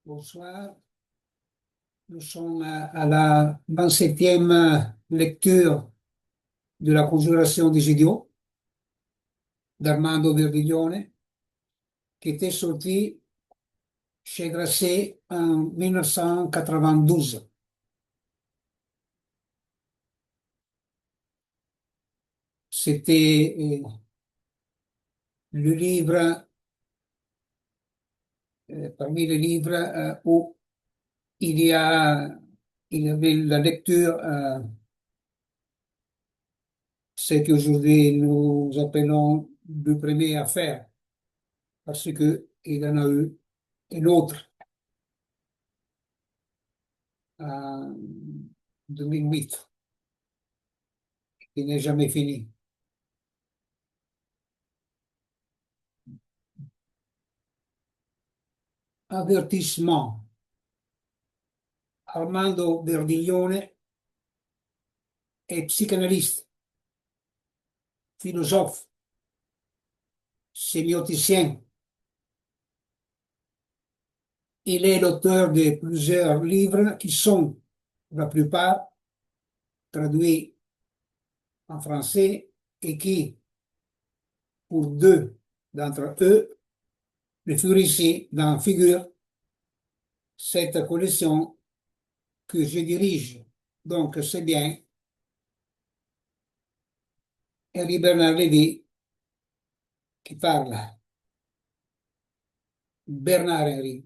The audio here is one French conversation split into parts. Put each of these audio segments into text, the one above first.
Bonsoir. Nous sommes à la 27e lecture de la Conjuration des idiots d'Armando Verdiglione, qui était sorti chez Grasset en 1992. C'était le livre, parmi les livres où il y avait la lecture, ce qu'aujourd'hui nous appelons le premier à faire, parce que il y en a eu un autre en 2008, qui n'est jamais fini. Avertissement. Armando Verdiglione est psychanalyste, philosophe, sémioticien. Il est l'auteur de plusieurs livres qui sont, pour la plupart, traduits en français et qui, pour deux d'entre eux, ne furent ici dans figure cette collection que je dirige. Donc, c'est bien Henri Bernard Lévy qui parle. Bernard Henry.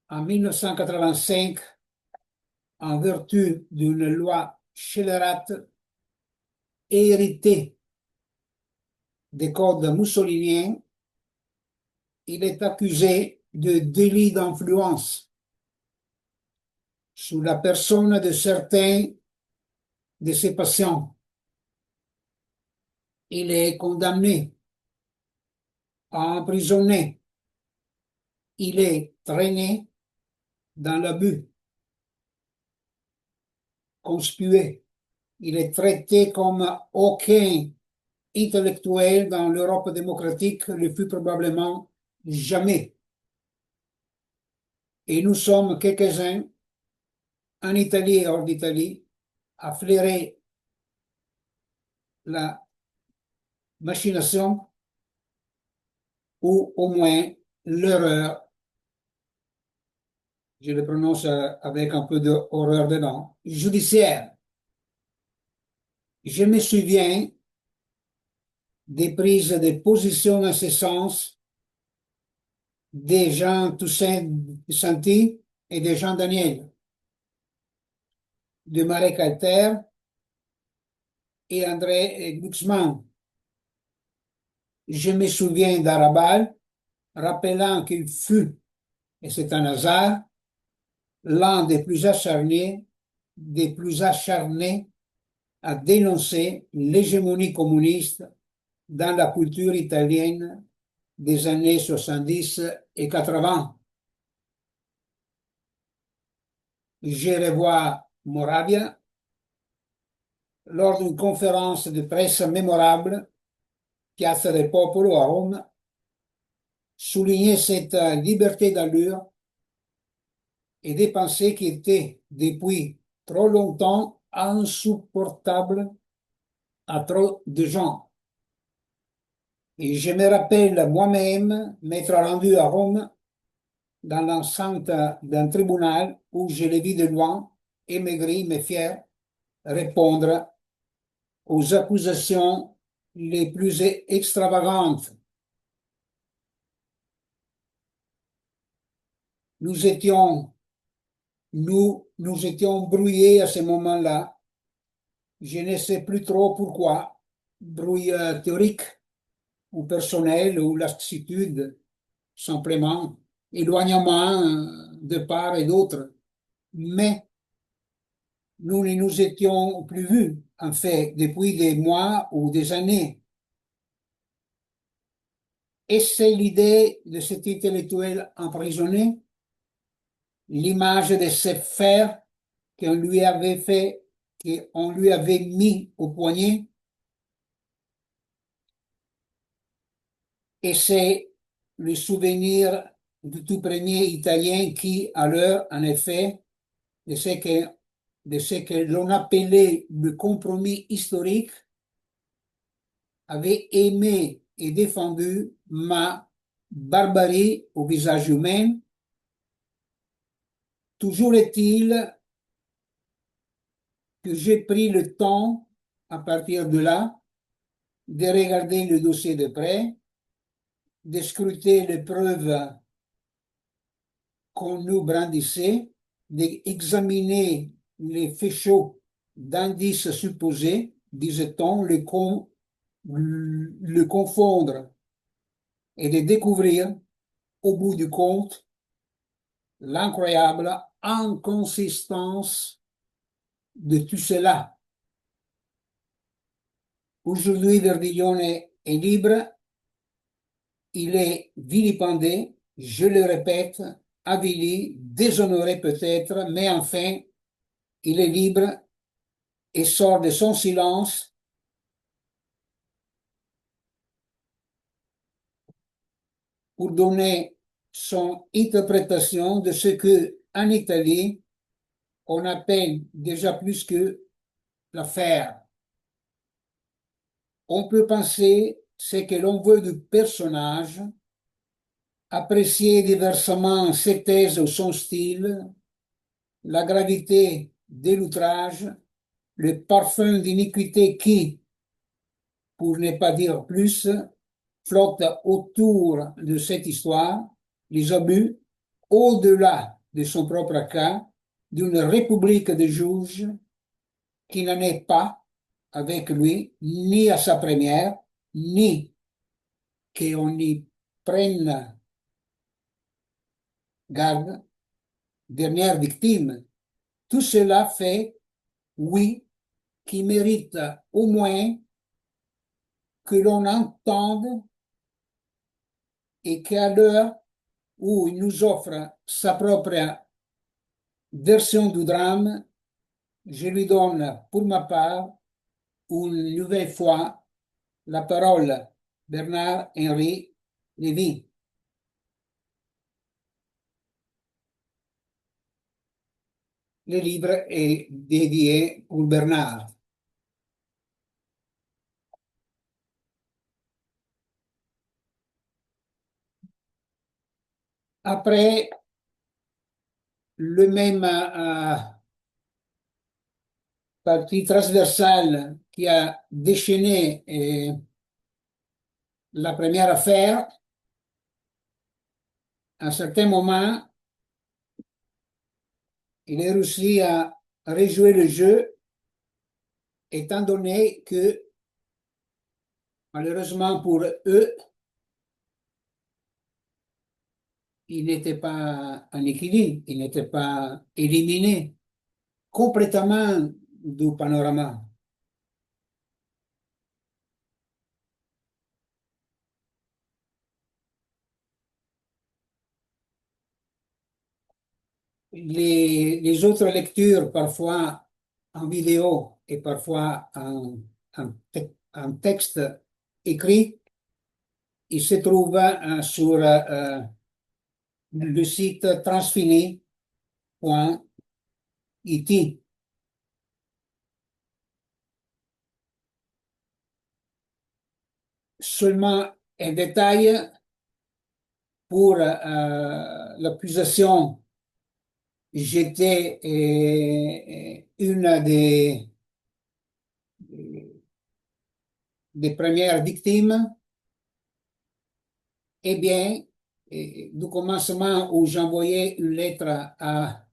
En 1985, en vertu d'une loi scélérate héritée des codes mussoliniens, il est accusé de délit d'influence sur la personne de certains de ses patients. Il est condamné à emprisonner. Il est traîné dans l'abus, conspué. Il est traité comme aucun intellectuel dans l'Europe démocratique le fut probablement jamais. Et nous sommes quelques-uns, en Italie et hors d'Italie, à flairer la machination ou au moins l'erreur, je le prononce avec un peu d'horreur dedans, judiciaire. Je me souviens des prises de position en ce sens des Jean Toussaint Santi et des Jean Daniel, de Marek Alter et André Glucksmann. Je me souviens d'Arabal rappelant qu'il fut, et c'est un hasard, l'un des plus acharnés à dénoncer l'hégémonie communiste dans la culture italienne des années 70 et 80. Je revois Moravia lors d'une conférence de presse mémorable, Piazza del Popolo à Rome, souligner cette liberté d'allure et des pensées qui étaient depuis trop longtemps insupportables à trop de gens. Et je me rappelle moi-même m'être rendu à Rome dans l'enceinte d'un tribunal où je les vis de loin, aigri mais fier, répondre aux accusations les plus extravagantes. Nous étions, nous étions brouillés à ce moment-là. Je ne sais plus trop pourquoi. Brouille théorique ou personnel ou lassitude, simplement, éloignement de part et d'autre. Mais nous ne nous étions plus vus, en fait, depuis des mois ou des années. Et c'est l'idée de cet intellectuel emprisonné, l'image de ce fer qu'on lui avait fait, qu'on lui avait mis au poignet. Et c'est le souvenir du tout premier Italien qui, alors, en effet, de de ce que l'on appelait le compromis historique, avait aimé et défendu ma barbarie au visage humain. Toujours est-il que j'ai pris le temps, à partir de là, de regarder le dossier de près, de scruter les preuves qu'on nous brandissait, d'examiner les faisceaux d'indices supposés, disait-on, le confondre et de découvrir, au bout du compte, l'incroyable inconsistance de tout cela. Aujourd'hui, Verdillone est libre, il est vilipendé, je le répète, avili, déshonoré peut-être, mais enfin, il est libre et sort de son silence pour donner son interprétation de ce que, en Italie, on appelle déjà plus que l'affaire. On peut penser ce que l'on veut du personnage, apprécier diversement ses thèses ou son style, la gravité de l'outrage, le parfum d'iniquité qui, pour ne pas dire plus, flotte autour de cette histoire, les abus, au-delà de son propre cas, d'une république de juges qui n'en est pas avec lui, ni à sa première, ni qu'on y prenne garde, dernière victime. Tout cela fait, oui, qui mérite au moins que l'on entende et qu'à l'heure où il nous offre sa propre version du drame, je lui donne pour ma part une nouvelle fois la parole. Bernard-Henri Lévy. Le livre est dédié pour Bernard. Après le même partie transversale qui a déchaîné la première affaire, à un certain moment, il a réussi à rejouer le jeu, étant donné que, malheureusement pour eux, il n'était pas en équilibre, il n'était pas éliminé complètement du panorama. Les autres lectures, parfois en vidéo et parfois en texte écrit, il se trouve sur le site transfini.it. Seulement un détail pour l'accusation, j'étais une des premières victimes. Eh bien, du commencement où j'envoyais une lettre à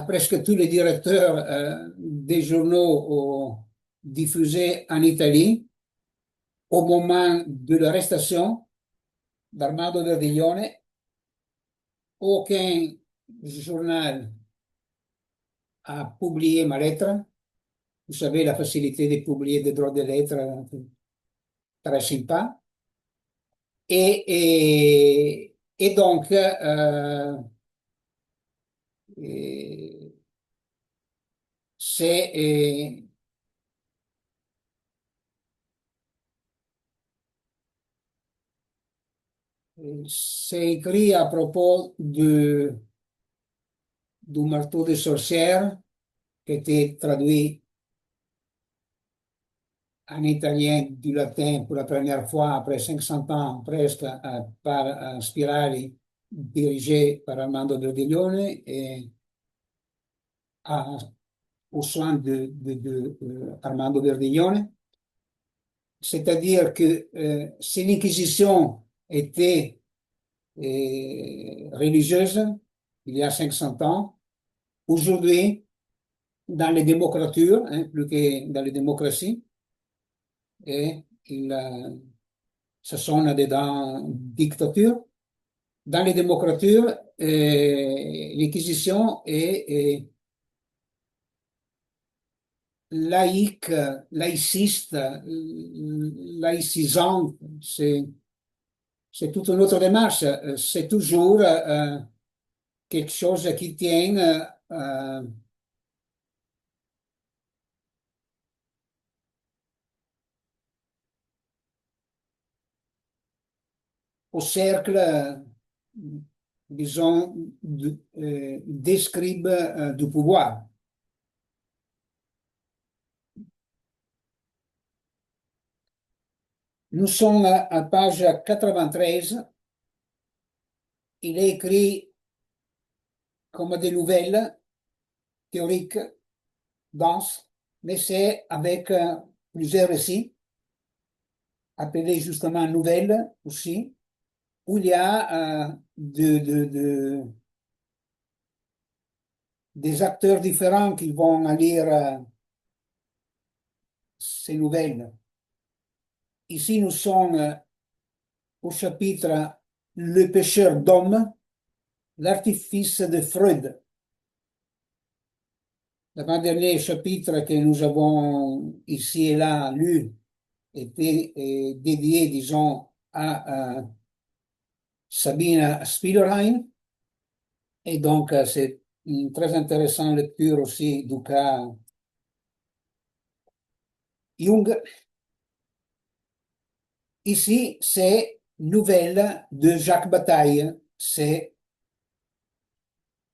presque tous les directeurs des journaux diffusés en Italie, au moment de l'arrestation d'Armando Verdiglione, aucun journal a publié ma lettre. Vous savez, la facilité de publier des droits de lettres, très sympa. Et donc, et c'est C'est écrit à propos du marteau de sorcière qui était traduit en italien du latin pour la première fois après 500 ans presque par Spirali, dirigé par Armando Verdiglione et à- aux soins de Armando Verdiglione. C'est-à-dire que si l'Inquisition était religieuse il y a 500 ans, aujourd'hui, dans les démocratures, hein, plus que dans les démocraties, et ce sont dedans dictatures. Dans les démocratures, l'Inquisition est laïque, laïciste, laïcisante. C'est toute une autre démarche. C'est toujours quelque chose qui tient au cercle, disons, des scribes du pouvoir. Nous sommes à page 93. Il est écrit comme des nouvelles théoriques, denses, mais c'est avec plusieurs récits, appelés justement nouvelles aussi, où il y a des acteurs différents qui vont lire ces nouvelles. Ici, nous sommes au chapitre Le pécheur d'homme, l'artifice de Freud. L'avant-dernier chapitre que nous avons ici et là lu était dédié, disons, à Sabine Spielrein. Et donc, c'est une très intéressante lecture aussi du cas Jung. Ici, c'est Nouvelle de Jacques Bataille. C'est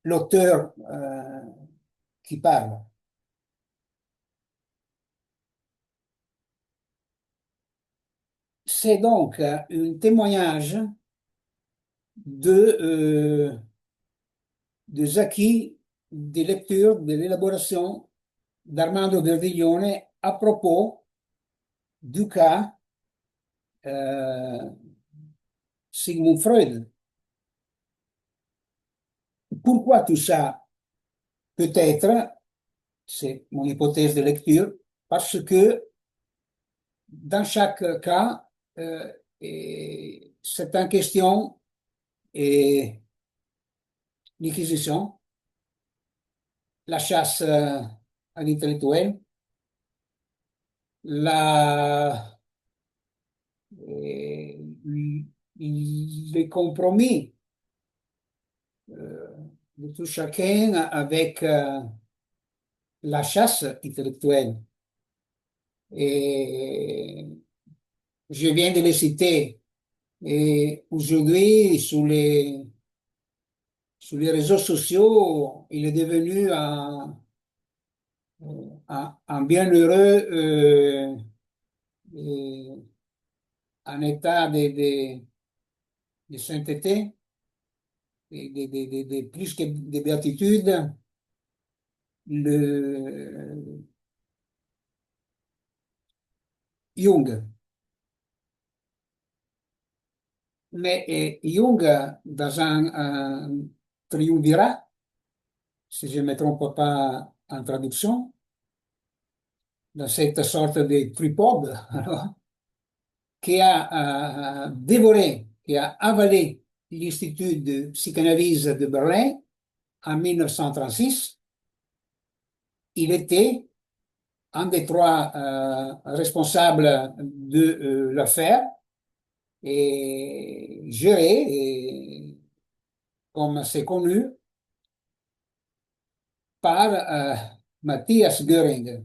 l'auteur qui parle. C'est donc un témoignage de, des acquis des lectures, de l'élaboration d'Armando Verdiglione à propos du cas Sigmund Freud. Pourquoi tout ça? Peut-être, c'est mon hypothèse de lecture, parce que dans chaque cas, c'est en question et l'inquisition, la chasse à l'intellectuel, la, euh, les compromis de tout chacun avec la chasse intellectuelle. Et je viens de les citer. Et aujourd'hui, sur les réseaux sociaux, il est devenu un bienheureux euh, en état de sainteté, plus que de béatitude. Le Jung. Mais Jung, dans un triumvirat, si je ne me trompe pas en traduction, dans cette sorte de tripode, alors, qui a dévoré, qui a avalé l'Institut de psychanalyse de Berlin en 1936. Il était un des trois responsables de l'affaire et géré, comme c'est connu, par Matthias Göring,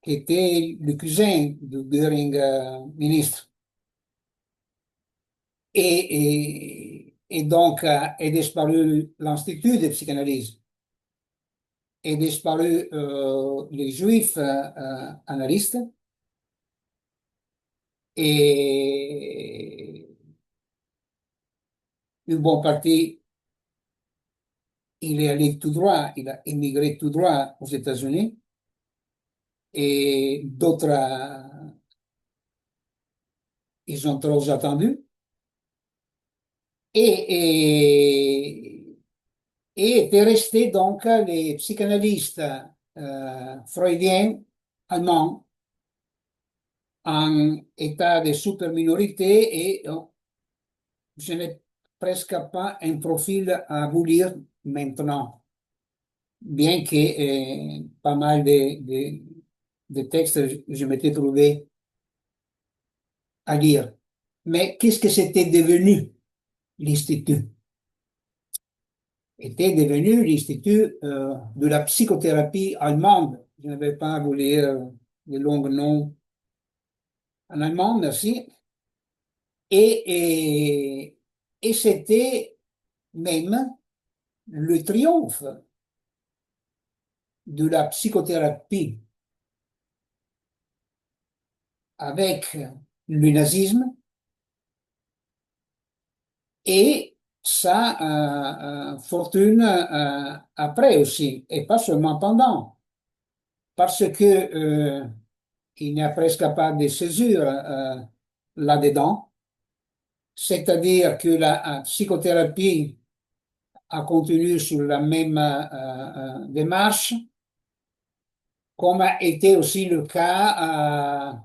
qui était le cousin de Göring, ministre. Et donc est disparu l'Institut de psychanalyse, est disparu les juifs analystes, et une bonne partie, il est allé tout droit, il a immigré tout droit aux États-Unis, et d'autres, ils ont trop attendu. Et, et étaient restés donc les psychanalystes freudiens allemands en état de super minorité, et je n'ai presque pas un profil à vous lire maintenant, bien que pas mal de textes je m'étais trouvé à lire. Mais qu'est-ce que c'était devenu l'Institut? Était devenu l'Institut de la psychothérapie allemande. Je ne vais pas vous lire les longs noms en allemand, merci. Et c'était même le triomphe de la psychothérapie avec le nazisme et sa fortune après aussi, et pas seulement pendant, parce que il n'y a presque pas de césure là-dedans, c'est-à-dire que la psychothérapie a continué sur la même démarche, comme a été aussi le cas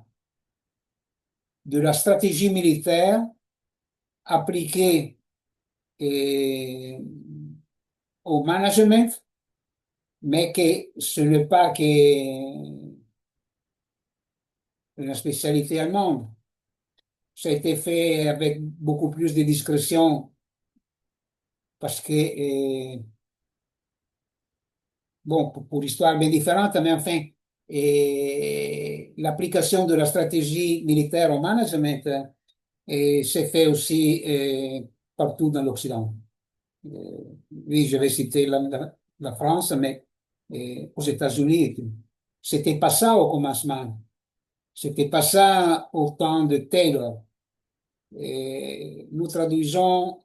de la stratégie militaire appliquée et, au management, mais que ce n'est pas que une spécialité allemande. Ça a été fait avec beaucoup plus de discrétion parce que, bon, pour l'histoire bien différente, mais enfin, l'application de la stratégie militaire au management s'est fait aussi partout dans l'Occident. Oui, je vais citer la France, mais aux États-Unis, c'était pas ça au commencement. C'était pas ça au temps de Taylor. Nous traduisons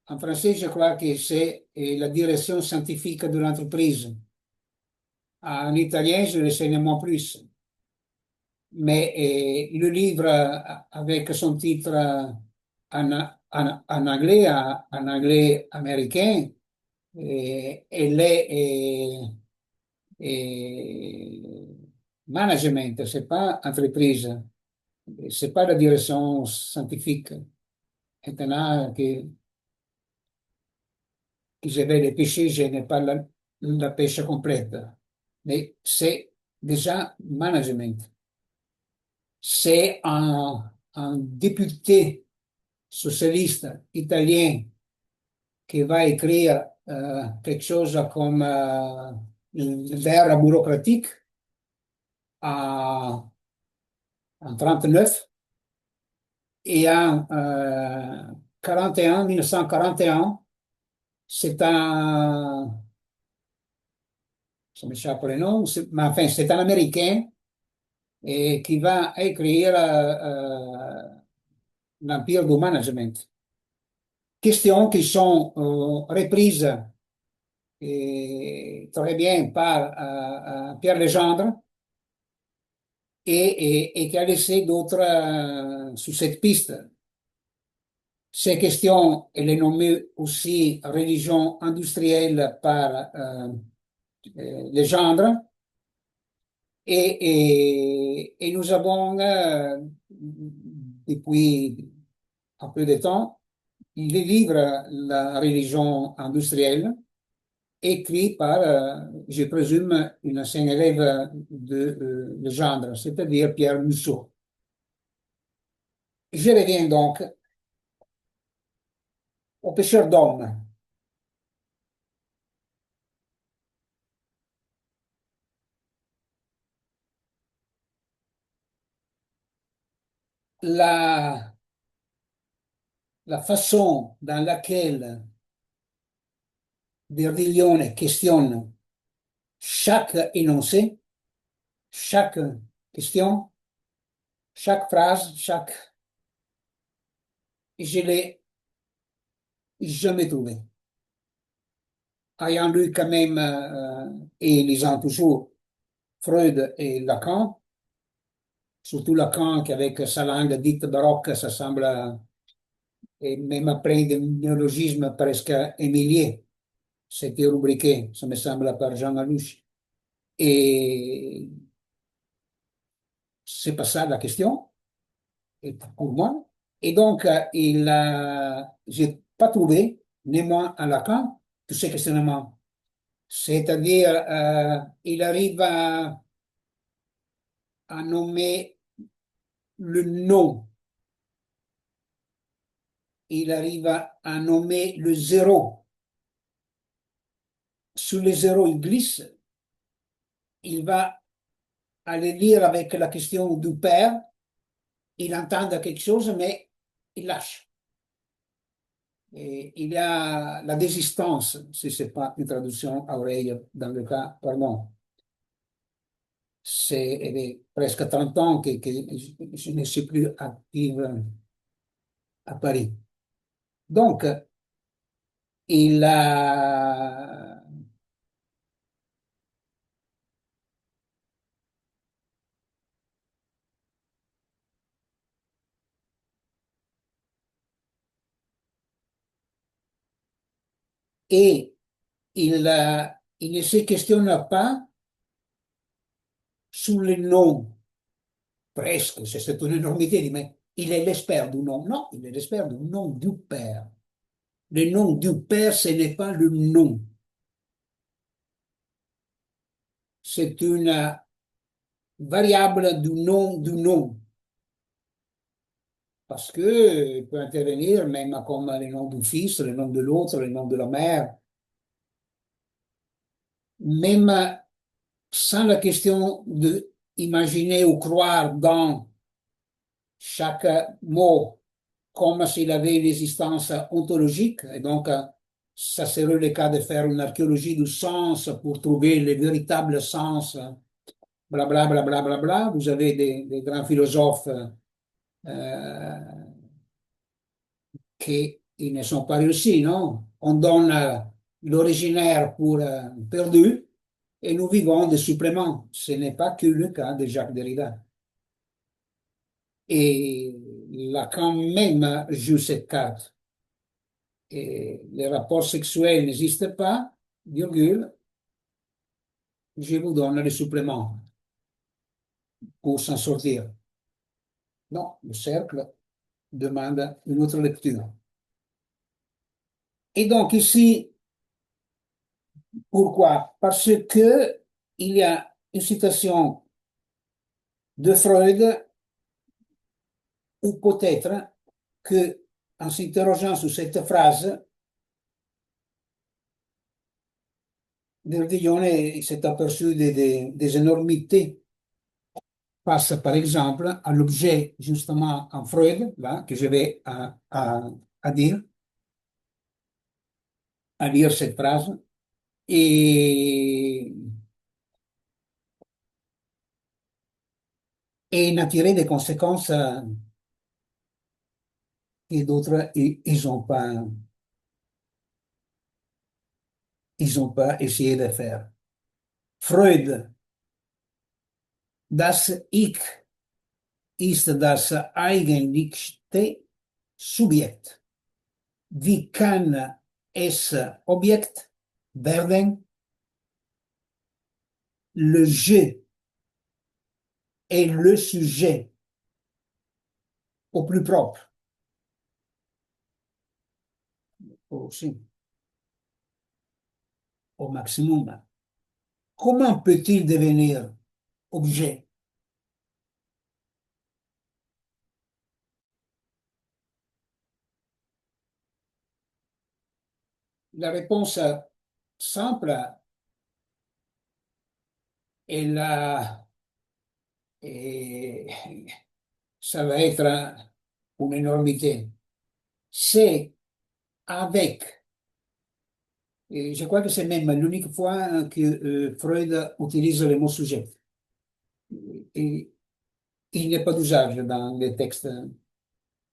en français, je crois que c'est la direction scientifique de l'entreprise. En italien, je le sais moins plus. Mais le livre, avec son titre en anglais, en anglais américain, elle est management, c'est pas entreprise, c'est pas la direction scientifique. Maintenant que je vais les pêcher, je n'ai pas la pêche complète. Mais c'est déjà management. C'est un député socialiste italien qui va écrire quelque chose comme l'ère bureaucratique en, en 39, et en 41, 1941, c'est un, ça m'échappe le nom, mais enfin, c'est un Américain qui va écrire l'Empire du Management. Questions qui sont reprises très bien par Pierre Legendre, et qui a laissé d'autres sur cette piste. Ces questions, elle est nommée aussi religion industrielle par Legendre, et nous avons, depuis un peu de temps, le livre La religion industrielle, écrit par, je présume, un ancien élève de Gendre, c'est-à-dire Pierre Musso. Je reviens donc au pêcheur d'hommes. La, la façon dans laquelle Verdilione questionne chaque énoncé, chaque question, chaque phrase, je l'ai jamais trouvé. Ayant lu quand même, et lisant toujours Freud et Lacan, surtout Lacan qui avec sa langue dite baroque, ça semble, et même après des néologismes presque émiliers, c'était rubriqué, ça me semble, par Jean Aluche. Et c'est pas ça la question, et pour moi. Et donc, j'ai pas trouvé, ni moi à Lacan, tous ces questionnements. C'est-à-dire, il arrive à nommer le nom, il arrive à nommer le zéro. Sur le zéro, il glisse, il va aller lire avec la question du père, il entend quelque chose, mais il lâche. Et il y a la désistance, si ce n'est pas une traduction à oreille dans le cas, pardon. Elle est presque 30 ans que je ne suis plus active à Paris. Donc, il a, et il ne se questionne pas sur les noms, presque, c'est une énormité, mais il est l'expert du nom. Non, il est l'expert du nom du père. Le nom du père, ce n'est pas le nom. C'est une variable du nom. Parce que il peut intervenir même comme le nom du fils, le nom de l'autre, le nom de la mère, même sans la question de imaginer ou croire dans chaque mot comme s'il avait une existence ontologique. Et donc, ça serait le cas de faire une archéologie du sens pour trouver le véritable sens, blablabla, bla, bla, bla, bla. Vous avez des grands philosophes euh, qui ils ne sont pas réussis, non? On donne l'originaire pour perdu et nous vivons des suppléments. Ce n'est pas que le cas de Jacques Derrida. Et Lacan même joue cette carte. Et les rapports sexuels n'existent pas, virgule, je vous donne les suppléments pour s'en sortir. Non, le cercle demande une autre lecture. Et donc ici, pourquoi? Parce que il y a une citation de Freud, ou peut-être que, en s'interrogeant sur cette phrase, Verdillon s'est aperçu des énormités face, par exemple, à l'objet, justement, en Freud, là, que je vais à dire, à lire cette phrase, et, et en a tiré des conséquences que d'autres, ils ont pas essayé de faire. Freud, das Ich ist das eigentlichste Subjekt. Wie kann es Objekt werden? Le je est le sujet au plus propre. Aussi, au maximum. Comment peut-il devenir objet? La réponse simple est là, et ça va être une énormité. c'est avec, et je crois que c'est même l'unique fois que Freud utilise le mot sujet. Et il n'y a pas d'usage dans les textes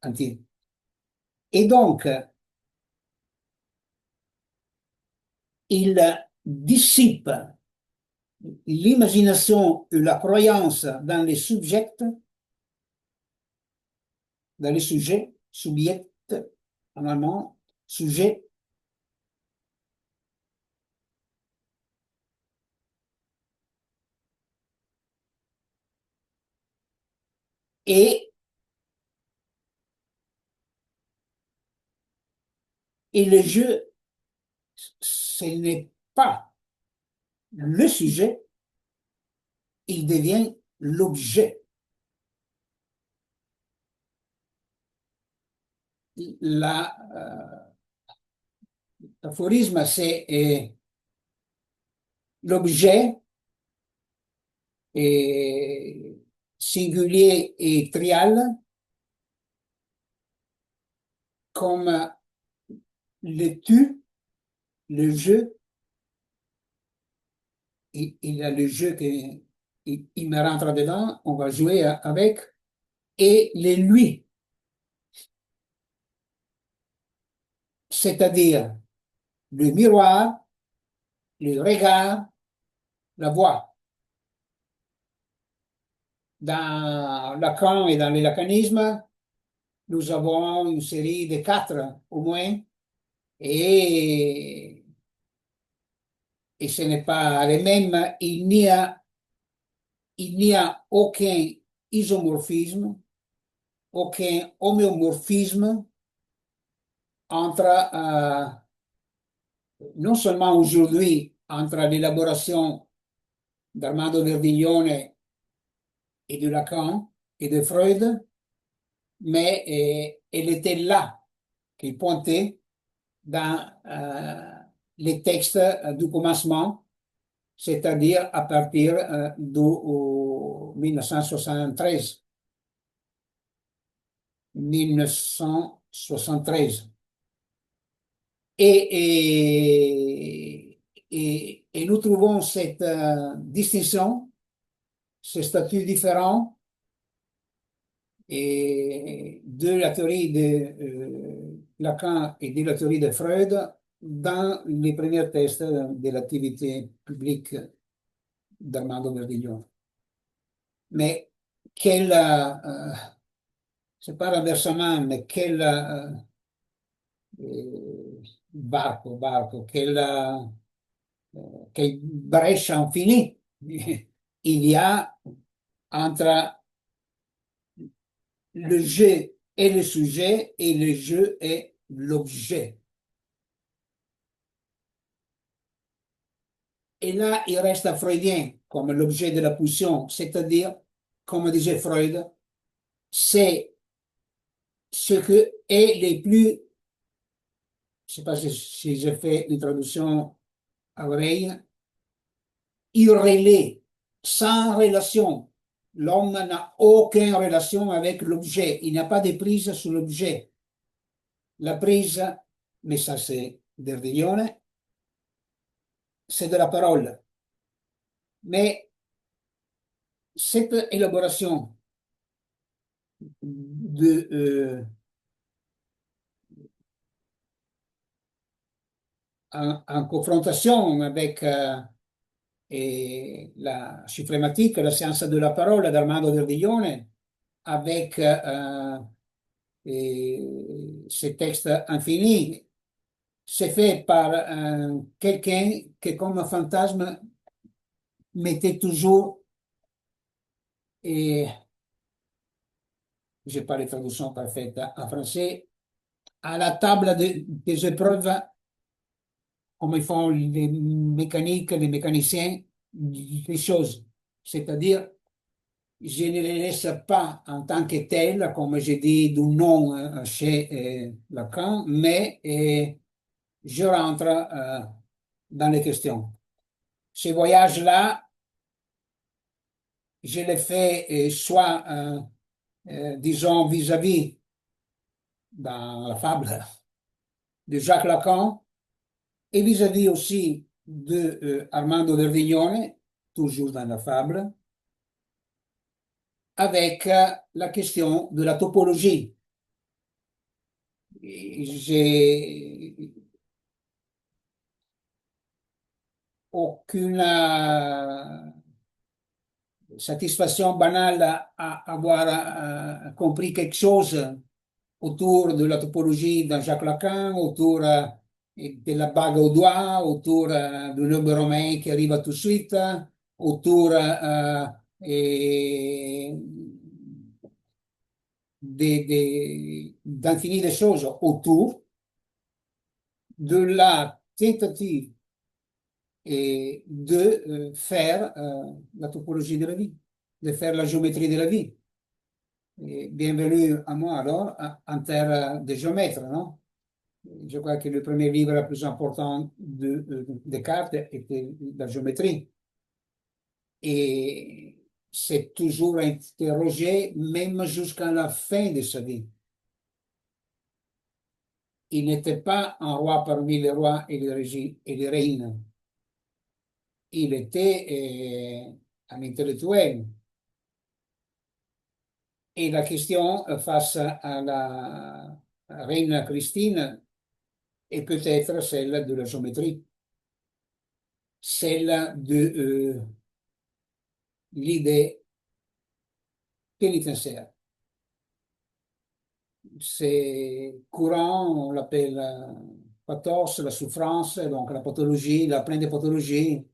antiques. Et donc, il dissipe l'imagination et la croyance dans les subjets, dans les sujets, subject en allemand, sujet, et, et le jeu, ce n'est pas le sujet, il devient l'objet. L'aphorisme, c'est l'objet singulier et trial comme le tu, le jeu, il a le jeu qui il me rentre dedans, on va jouer avec, et les lui, c'est-à-dire le miroir, le regard, la voix. Dans Lacan et dans le lacanisme, nous avons une série de quatre au moins, et, et ce n'est pas les mêmes. Il n'y a aucun isomorphisme, aucun homéomorphisme entre, non seulement aujourd'hui, entre l'élaboration d'Armando Verdiglione et de Lacan et de Freud, mais elle était là, qui pointait dans les textes du commencement, c'est-à-dire à partir de 1973. 1973. Et nous trouvons cette distinction, ce statut différent de la théorie de Lacan et de la théorie de Freud dans les premiers tests de l'activité publique d'Armando Verdiglione. Mais quel, c'est pas renversement, mais quel barco, quelle brèche infinie il y a entre le jeu et le sujet et le jeu et l'objet. Et là, il reste freudien comme l'objet de la pulsion, c'est-à-dire, comme disait Freud, c'est ce que est les plus, je sais pas si j'ai fait une traduction à l'oreille, irrélé, sans relation. L'homme n'a aucune relation avec l'objet. Il n'y a pas de prise sur l'objet. La prise, mais ça c'est Derdiglione, c'est de la parole. Mais cette élaboration de, en confrontation avec la suprematique, la science de la parole d'Armando Verdiglione, avec ces textes infinis, c'est fait par quelqu'un qui, comme un fantasme, mettait toujours, et j'ai pas les traductions parfaites en français, à la table des épreuves, comme ils font les mécaniques, les mécaniciens, les choses. C'est-à-dire, je ne les laisse pas en tant que tels, comme j'ai dit du nom chez Lacan, mais je rentre dans les questions. Ces voyages-là, je les fais soit, disons, vis-à-vis dans la fable de Jacques Lacan et vis-à-vis aussi de Armando Verdignone, toujours dans la fable, avec la question de la topologie. J'ai aucune satisfaction banale à avoir compris quelque chose autour de la topologie dans Jacques Lacan, autour de la bague au doigt, autour du numero romain qui arrive tout de suite, autour et d'infini de choses autour de la tentative de faire la topologie de la vie, de faire la géométrie de la vie. Et bienvenue à moi alors en terre de géomètre, non? Je crois que le premier livre le plus important de Descartes était la géométrie. Et c'est toujours interrogé, même jusqu'à la fin de sa vie. Il n'était pas un roi parmi les rois et les reines. Il était un intellectuel. Et la question face à la reine Christine est peut-être celle de la géométrie, celle de l'idée pénitentiaire. C'est courant, on l'appelle pathos, la souffrance, donc la pathologie, la pleine de pathologies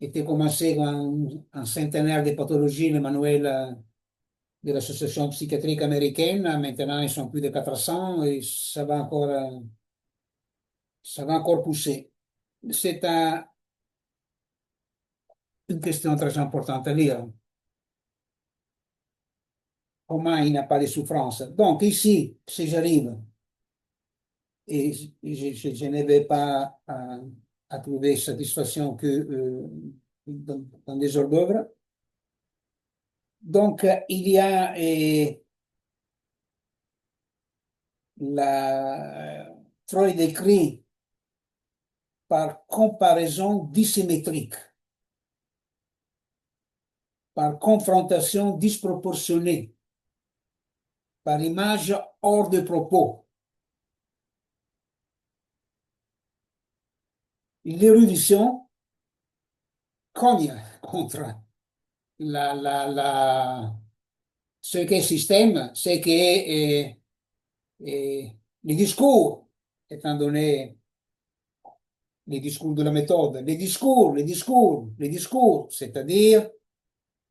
était commencé quand un centenaire de pathologies, le manuel de l'Association psychiatrique américaine. Maintenant, ils sont plus de 400 et ça va encore pousser. C'est une question très importante à lire. Comment il n'y a pas de souffrance? Donc, ici, si j'arrive et je ne vais pas à trouver satisfaction que dans des hors-d'œuvre. Donc, il y a Freud écrit par comparaison dissymétrique, par confrontation disproportionnée, par image hors de propos. L'érudition cogne contre ce qu'est système, ce qu'est les discours, étant donné les discours de la méthode, les discours, c'est-à-dire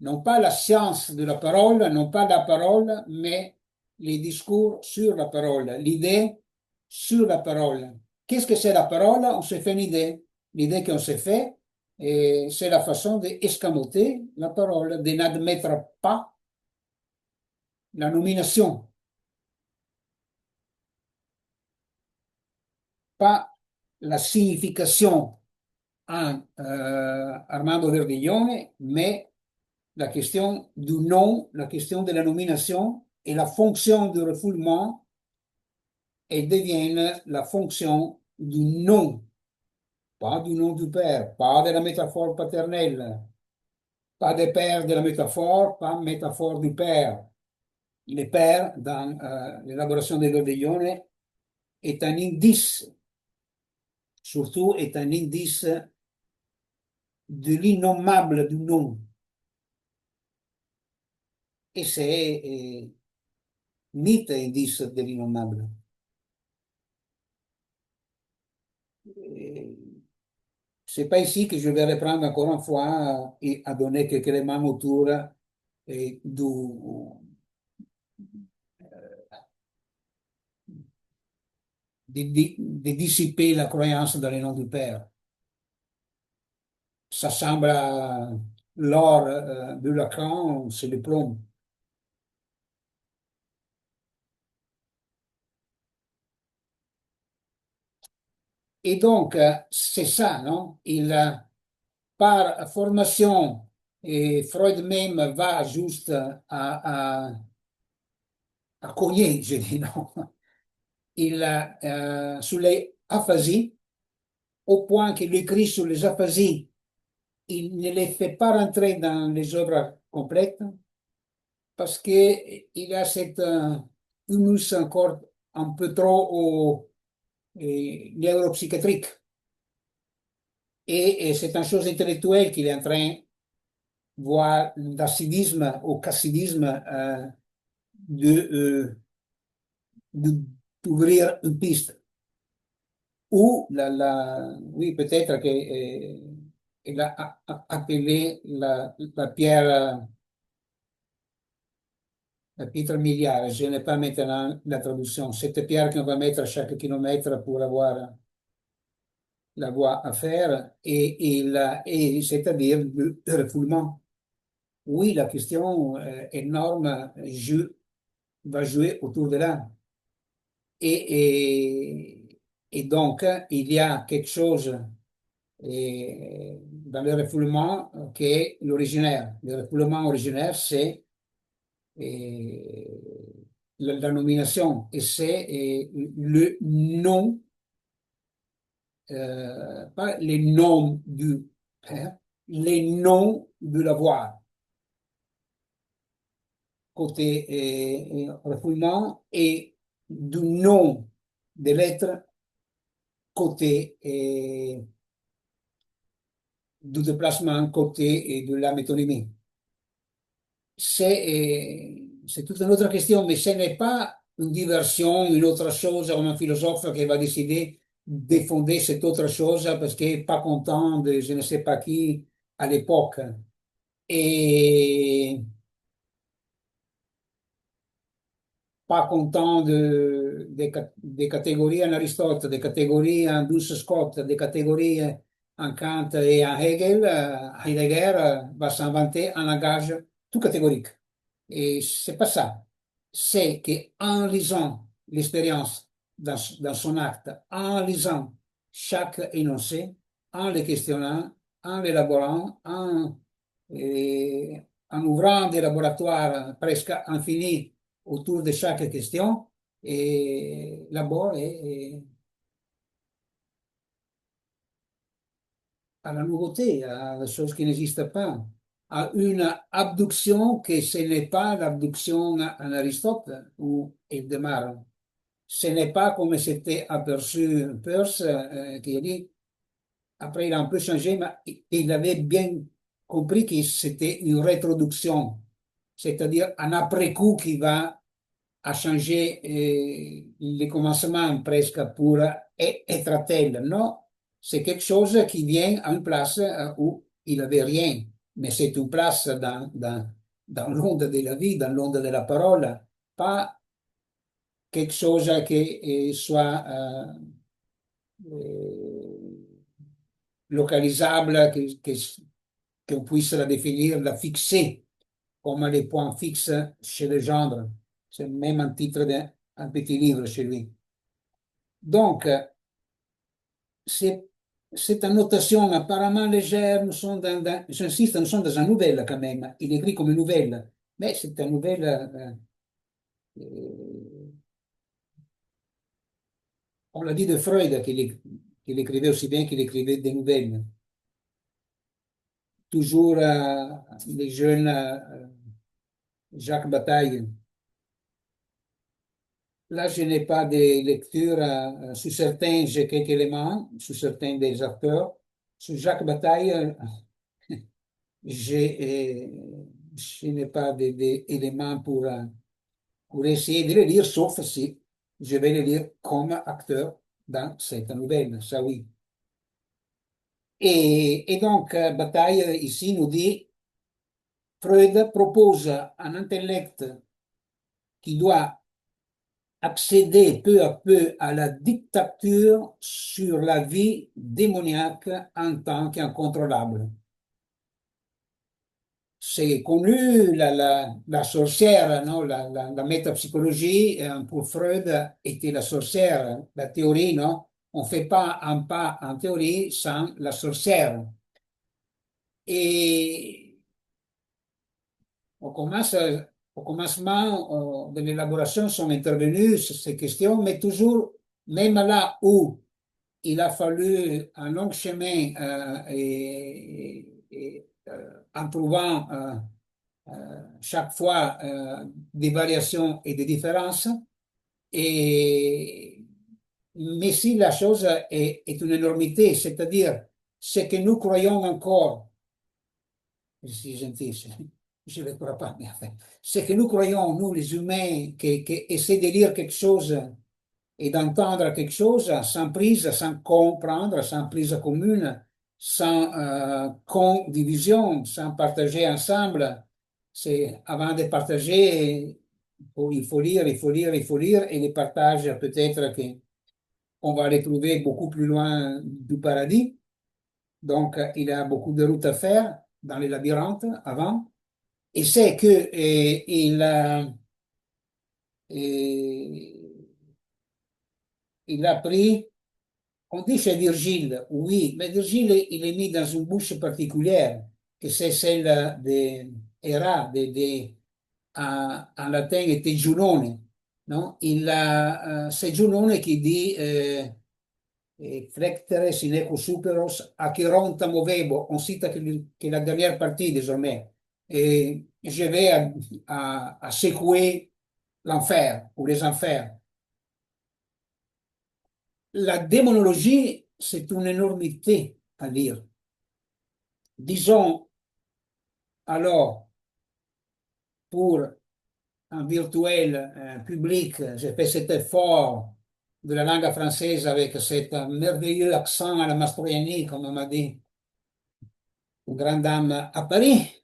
non pas la science de la parole, non pas la parole, mais les discours sur la parole, l'idée sur la parole. Qu'est-ce que c'est la parole? On se fait une idée. L'idée qu'on se fait, c'est la façon d'escamoter la parole, de n'admettre pas la nomination, pas la signification en Armando Verdiglione, mais la question du nom, la question de la nomination et la fonction du refoulement, elles deviennent la fonction du nom, pas du nom du père, pas de la métaphore paternelle, pas des pères de la métaphore, pas métaphore du père. Le père, dans l'élaboration de Verdiglione, est un indice, surtout est un indice de l'innommable du nom. Et c'est Nietzsche indice de l'innommable. C'est pas ici que je vais reprendre encore une fois et à donner quelques éléments autour de dissiper la croyance dans les noms du Père. Ça semble l'or de Lacan, c'est le plomb. Et donc, c'est ça, non? Par formation, et Freud même va juste à cogner, je dis non, sur les aphasies, au point qu'il écrit sur les aphasies, il ne les fait pas rentrer dans les œuvres complètes parce qu'il a cette humus encore un peu trop neuropsychiatrique. Et c'est une chose intellectuelle qu'il est en train, voire d'acidisme ou cassidisme, de, de- d'ouvrir une piste. Ou oui, peut-être qu'il a appelé la pietre miliare. Je n'ai pas maintenant la traduction. Cette pierre qu'on va mettre à chaque kilomètre pour avoir la voie à faire, et c'est-à-dire le refoulement. Oui, la question énorme va jouer autour de là. Et donc, il y a quelque chose dans le refoulement qui est l'originaire. Le refoulement originaire, c'est la nomination et c'est le nom, pas les noms du père, les noms de la voix. Côté refoulement et du nom des lettres côté du déplacement côté de la métonymie. C'est toute une autre question, mais ce n'est pas une diversion, une autre chose, un philosophe qui va décider de fonder cette autre chose parce qu'il n'est pas content de je ne sais pas qui à l'époque. Et pas content des catégories en Aristote, des catégories en Duns Scott, des catégories en Kant et en Hegel, Heidegger va s'inventer un langage tout catégorique. Et c'est pas ça. C'est qu'en lisant l'expérience dans son acte, en lisant chaque énoncé, en le questionnant, en l'élaborant, en ouvrant des laboratoires presque infinis autour de chaque question, et l'abord à la nouveauté, à la chose qui n'existe pas, à une abduction que ce n'est pas l'abduction en Aristote ou Hildemar. Ce n'est pas comme c'était aperçu Peirce, qui a dit, après il a un peu changé, mais il avait bien compris que c'était une rétroduction, c'est-à-dire un après-coup qui va a changé les commencements presque pour être tel. Non, c'est quelque chose qui vient à une place où il n'avait rien, mais c'est une place dans l'onde de la vie, dans l'onde de la parole, pas quelque chose qui soit localisable, qu'on puisse la définir, la fixer comme les points fixes chez le genre. C'est même un titre d'un petit livre chez lui. Donc, c'est, cette annotation apparemment légère, j'insiste, nous sommes dans une nouvelle quand même. Il écrit comme une nouvelle, mais c'est une nouvelle. On l'a dit de Freud qu'il écrivait aussi bien qu'il écrivait des nouvelles. Toujours les jeunes Jacques Bataille. Là, je n'ai pas de lecture. Sur certains, j'ai quelques éléments, sur certains des acteurs. Sur Jacques Bataille, je n'ai pas d'éléments pour essayer de le lire, sauf si je vais le lire comme acteur dans cette nouvelle, ça oui. Et donc, Bataille ici nous dit, Freud propose un intellect qui doit accéder peu à peu à la dictature sur la vie démoniaque en tant qu'incontrôlable. C'est connu, la sorcière, non? La métapsychologie, pour Freud, était la sorcière, la théorie, non? On ne fait pas un pas en théorie sans la sorcière. Et on commence au commencement de l'élaboration sont intervenues ces questions, mais toujours, même là où il a fallu un long chemin en trouvant chaque fois des variations et des différences. Et, mais si la chose est une énormité, c'est-à-dire ce que nous croyons encore, je suis gentil, je ne le crois pas, mais enfin, ce que nous croyons, nous les humains, qui essaient de lire quelque chose et d'entendre quelque chose sans prise, sans comprendre, sans prise commune, sans condivision, sans partager ensemble. C'est avant de partager, il faut lire, il faut lire, il faut lire, et les partages, peut-être qu'on va les trouver beaucoup plus loin du paradis. Donc, il y a beaucoup de routes à faire dans les labyrinthes avant. Et c'est que euh, il a pris. On dit chez Virgile, oui, mais Virgile, il est mis dans une bouche particulière, que c'est celle de Era, en latin était Giunone, non? C'est Giunone qui dit flectere sine superos acheronta movebo, on cite que la dernière partie désormais. Et je vais à secouer l'enfer ou les enfers. La démonologie, c'est une énormité à lire. Disons, alors, pour un virtuel public, j'ai fait cet effort de la langue française avec cet merveilleux accent à la Mastroianni, comme on m'a dit, une grande dame à Paris.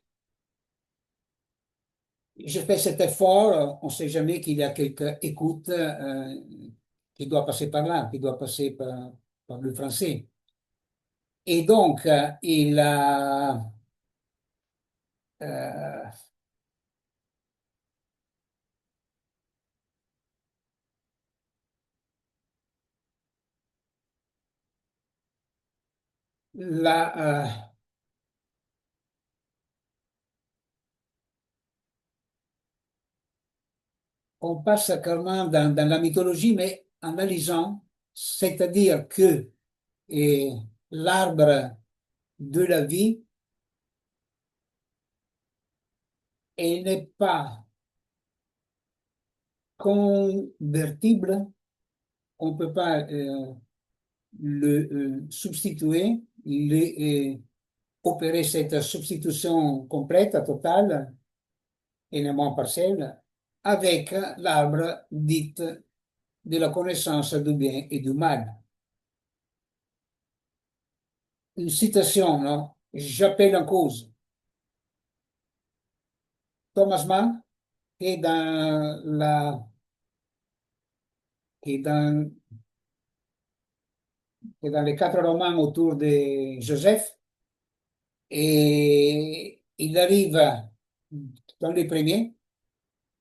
J'ai fait cet effort, on ne sait jamais qu'il y a quelqu'un écoute qui doit passer par là, qui doit passer par le français. Et donc, il a euh, la, on passe carrément dans la mythologie, mais en analysant, c'est-à-dire que eh, l'arbre de la vie, il n'est pas convertible, on ne peut pas le substituer, opérer cette substitution complète, totale, et non moins partielle, avec l'arbre dit de la connaissance du bien et du mal. Une citation, non? J'appelle en cause Thomas Mann, qui est qui est dans, qui est dans les quatre romans autour de Joseph, et il arrive, dans les premiers,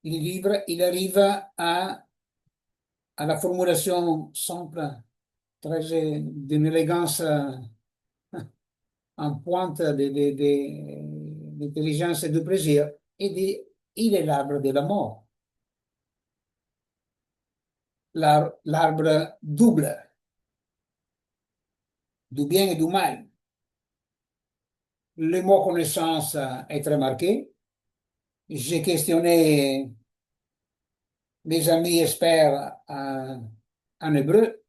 les livres, il arrive à la formulation simple, d'une élégance en pointe d'intelligence et de plaisir, et dit, il est l'arbre de la mort, l'arbre double, du bien et du mal. Le mot connaissance est très marqué. J'ai questionné mes amis experts en hébreu,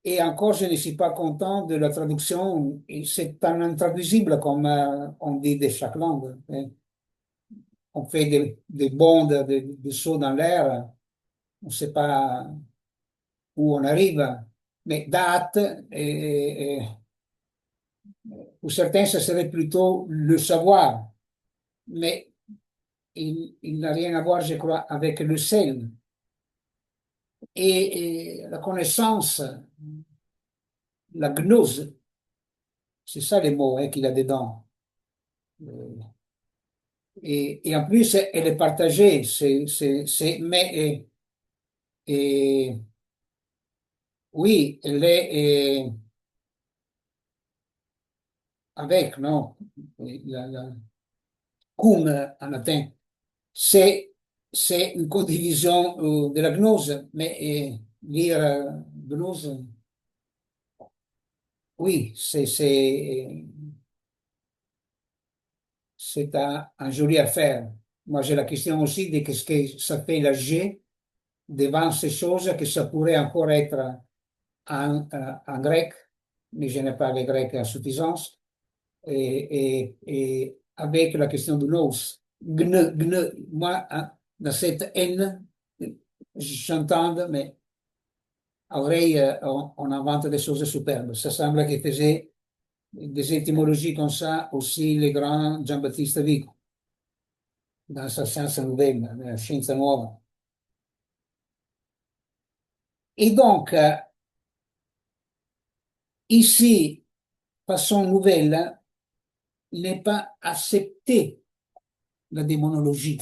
et encore je ne suis pas content de la traduction. C'est un intraduisible comme on dit de chaque langue. On fait des bondes, des sauts dans l'air, on ne sait pas où on arrive. Mais date, pour certains, ce serait plutôt le savoir. Mais il n'a rien à voir, je crois, avec le sel. Et la connaissance, la gnose, c'est ça les mots qu'il a dedans. Euh, et en plus, elle est partagée. Mais oui, elle est avec, non? La, cum en latin. c'est, c'est une condivisión de la gnose, mais lire gnose, oui, c'est un joli affaire. Moi, j'ai la question aussi de qu'est-ce que ça fait la G devant ces choses que ça pourrait encore être en grec, mais je n'ai pas de grec à suffisance, et avec la question de nos. Moi, hein, dans cette N, j'entends, mais à oreille, on invente des choses superbes. Ça semble qu'il faisait des étymologies comme ça aussi le grand Giambattista Vico, dans sa science nouvelle, la scienza nuova. Et donc, ici, façon nouvelle, n'est pas accepter la démonologie.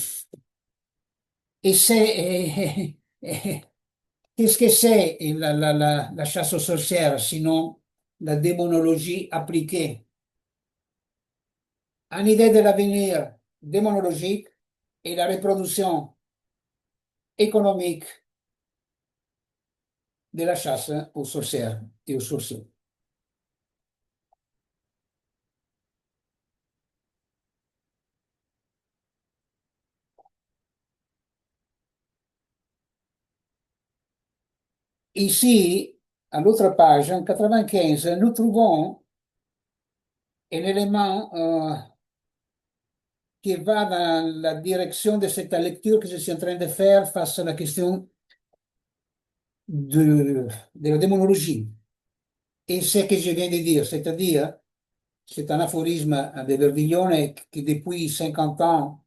Et qu'est-ce que c'est la chasse aux sorcières, sinon la démonologie appliquée? Une idée de l'avenir démonologique et la reproduction économique de la chasse aux sorcières et aux sorciers. Ici, à l'autre page, en 95, nous trouvons un élément qui va dans la direction de cette lecture que je suis en train de faire face à la question de la démonologie. Et ce que je viens de dire, c'est-à-dire, c'est un aphorisme de Verdiglione qui depuis 50 ans,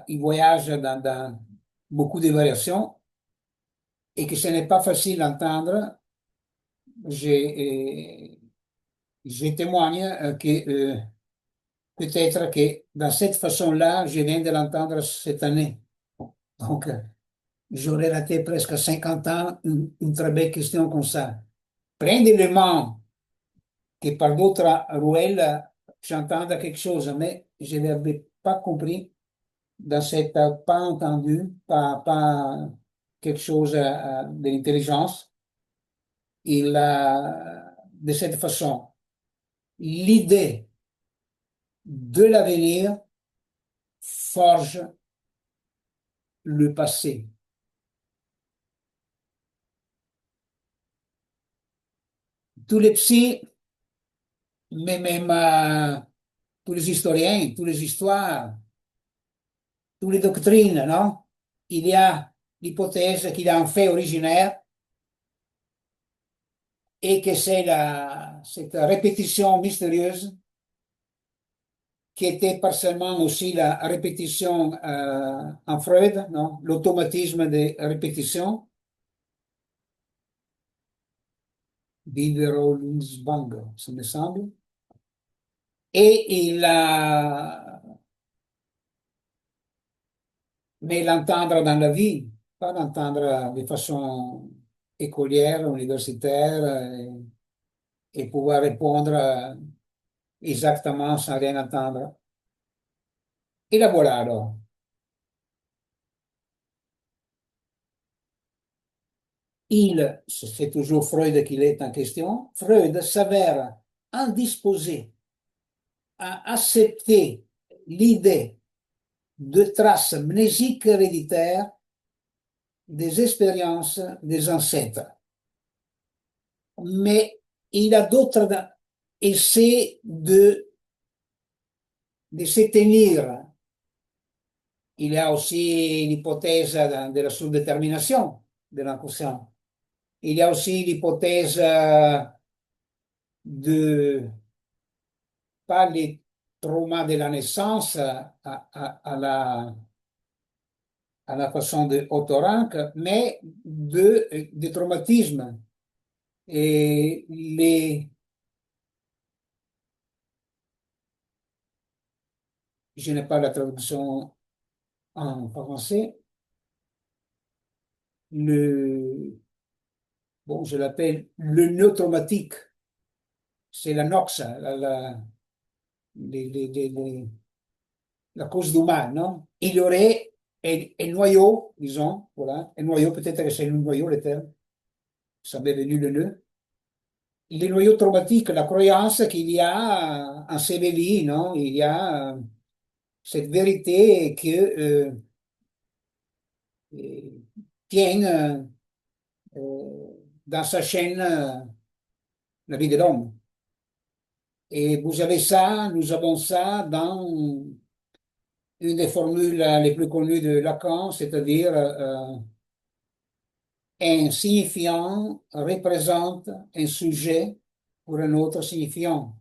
il voyage dans beaucoup de variations et que ce n'est pas facile d'entendre. Je, je témoigne que peut-être que dans cette façon-là, je viens de l'entendre cette année. Donc, j'aurais raté presque 50 ans une très belle question comme ça. Plein d'éléments que par d'autres ruelles, j'entends quelque chose, mais je n'avais pas compris dans cette, pas entendu, pas quelque chose de l'intelligence. De cette façon, l'idée de l'avenir forge le passé. Tous les psys, mais même tous les historiens, toutes les histoires, toutes les doctrines, non? Il y a l'hypothèse qu'il y a un fait originaire et que c'est cette répétition mystérieuse qui était partiellement aussi la répétition en Freud, non? L'automatisme de répétition, Wiederholungsbang, ça me semble. Et mais l'entendre dans la vie, pas l'entendre de façon écolière, universitaire, et pouvoir répondre exactement sans rien entendre. Et la voilà alors. C'est toujours Freud qui est en question, Freud s'avère indisposé à accepter l'idée de traces mnésiques héréditaires des expériences des ancêtres. Mais il a d'autres essais de se tenir. Il y a aussi l'hypothèse de la surdétermination de l'inconscient. Il y a aussi l'hypothèse de pas les traumas de la naissance à la façon de Otto Rank, mais de traumatisme. Et je n'ai pas la traduction en français, bon, je l'appelle le nœud traumatique. C'est la nox, les la cause du mal, non? Il y aurait un noyau, disons, voilà, un noyau, peut-être que c'est le noyau le terme, ça m'est venu le nœud. Les noyaux traumatiques, la croyance qu'il y a enseveli, non? Il y a cette vérité que euh, tient dans sa chaîne la vie de l'homme. Et vous avez ça, nous avons ça dans une des formules les plus connues de Lacan, c'est-à-dire un signifiant représente un sujet pour un autre signifiant.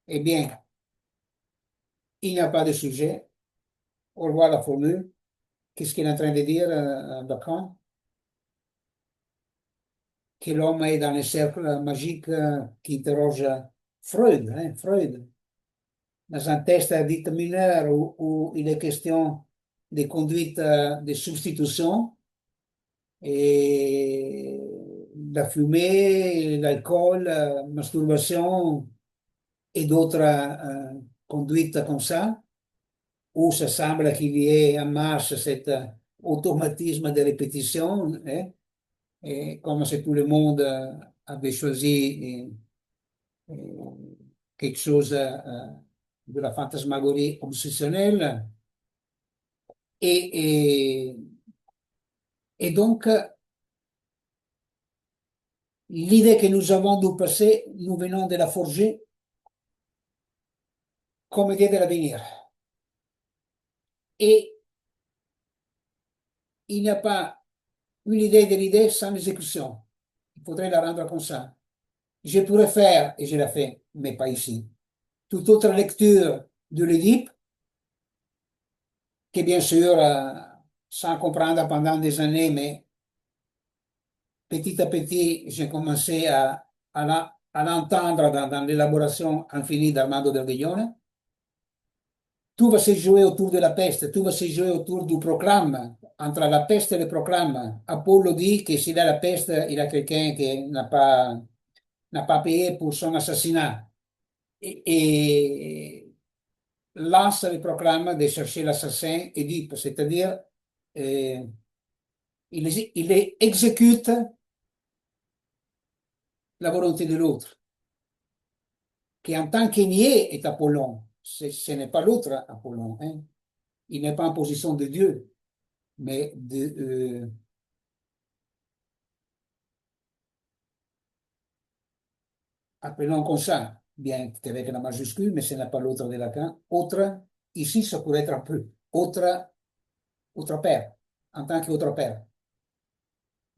Eh bien, il n'y a pas de sujet. On voit la formule. Qu'est-ce qu'il est en train de dire, Lacan? Que l'homme est dans le cercle magique qui interroge Freud, hein, Freud. Dans un test dite mineur où il est question des conduites de substitution et la fumée, l'alcool, la masturbation et d'autres conduites comme ça, où ça semble qu'il y ait en marche cet automatisme de répétition, hein, et comme si tout le monde avait choisi quelque chose de la fantasmagorie obsessionnelle. Et, et donc, l'idée que nous avons du passé, nous venons de la forger comme idée de l'avenir. Et il n'y a pas une idée de l'idée sans exécution. Il faudrait la rendre comme ça. Je pourrais faire, et je l'ai fait, mais pas ici, toute autre lecture de l'Édipe, qui bien sûr, sans comprendre pendant des années, mais petit à petit, j'ai commencé à l'entendre dans l'élaboration infinie d'Armando Del Guillone. Tout va se jouer autour de la peste, tout va se jouer autour du proclame. Entre la peste et le proclame, Apollo dit que s'il a la peste, il a quelqu'un qui n'a pas payé pour son assassinat. Et lance le proclame de chercher l'assassin Édipe, c'est-à-dire euh, il exécute la volonté de l'autre, qui en tant que niais est Apollon. Ce n'est pas l'autre Apollon, hein. Il n'est pas en position de Dieu, mais appelons comme ça, bien qu'avec la majuscule, mais ce n'est pas l'autre de Lacan. Autre, ici, ça pourrait être un peu autre père, en tant qu'autre père.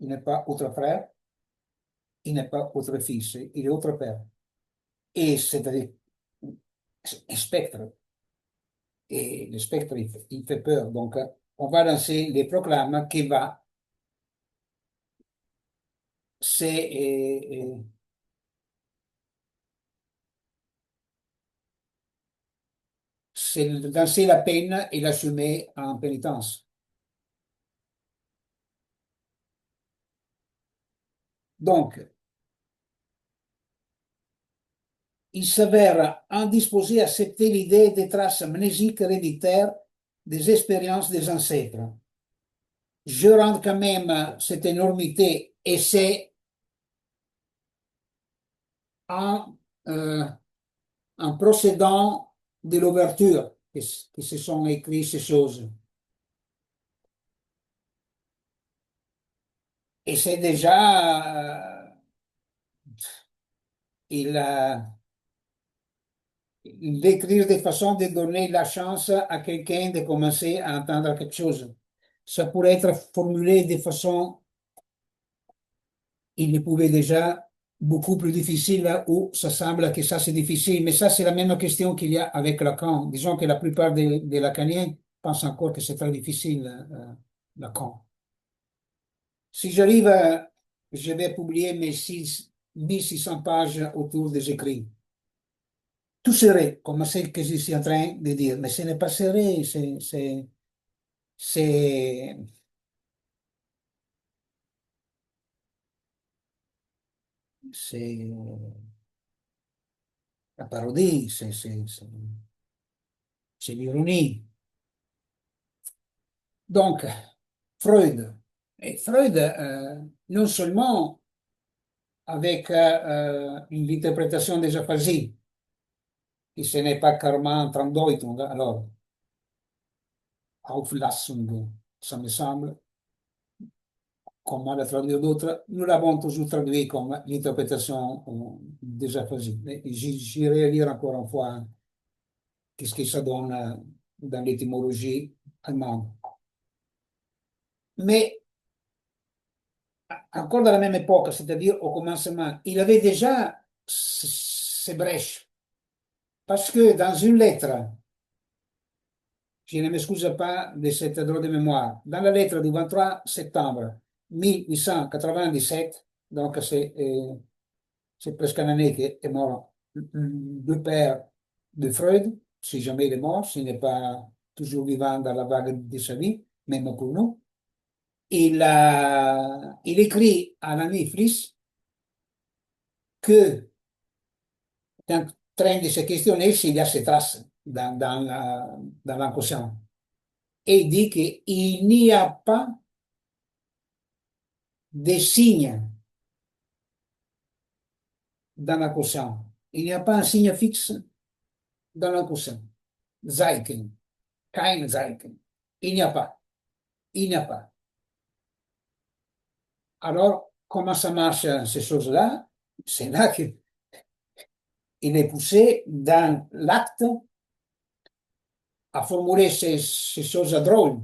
Il n'est pas autre frère, il n'est pas autre fils, il est autre père. Et c'est-à-dire un spectre. Et le spectre, il fait peur. Donc, on va lancer les proclames qui va, c'est lancer la peine et l'assumer en pénitence. Donc, il s'avère indisposé à accepter l'idée des traces amnésiques héréditaires des expériences des ancêtres. Je rends quand même cette énormité et c'est en, euh, en procédant de l'ouverture que se sont écrites ces choses. Et c'est déjà, il, d'écrire de façon de donner la chance à quelqu'un de commencer à entendre quelque chose. Ça pourrait être formulé de façon, il le pouvait déjà, beaucoup plus difficile là où ça semble que ça c'est difficile. Mais ça, c'est la même question qu'il y a avec Lacan. Disons que la plupart des Lacaniens pensent encore que c'est très difficile, Lacan. Si j'arrive à, je vais publier mes 1600 pages autour des écrits. Tout serait, comme c'est que je suis en train de dire, mais ce n'est pas serré, c'est la parodie, c'est l'ironie. Donc, Freud. Et Freud, non seulement avec une interprétation des aphasies, qui ce n'est pas carrément Traumdeutung, alors, Auflassung, ça me semble, comment la traduire d'autres, nous l'avons toujours traduit comme l'interprétation des aphasies. Mais j'irai lire encore une fois qu'est-ce que ça donne dans l'étymologie allemande. Mais encore dans la même époque, c'est-à-dire au commencement, il avait déjà ces brèches. Parce que dans une lettre, je ne m'excuse pas de cette drôle de mémoire, dans la lettre du 23 septembre 1897, donc c'est presque une année qu'est mort le père de Freud, si jamais il est mort, s'il n'est pas toujours vivant dans la vague de sa vie, même pour nous. Il écrit à l'ami Fliss que est en train de se questionner s'il y a ces traces dans l'inconscient. Et il dit qu'il n'y a pas de signes dans l'inconscient. Il n'y a pas un signe fixe dans l'inconscient. Zeichen, kein Zeichen. Il n'y a pas. Il n'y a pas. Alors, comment ça marche ces choses-là? C'est là qu'il est poussé dans l'acte à formuler ces choses drôles.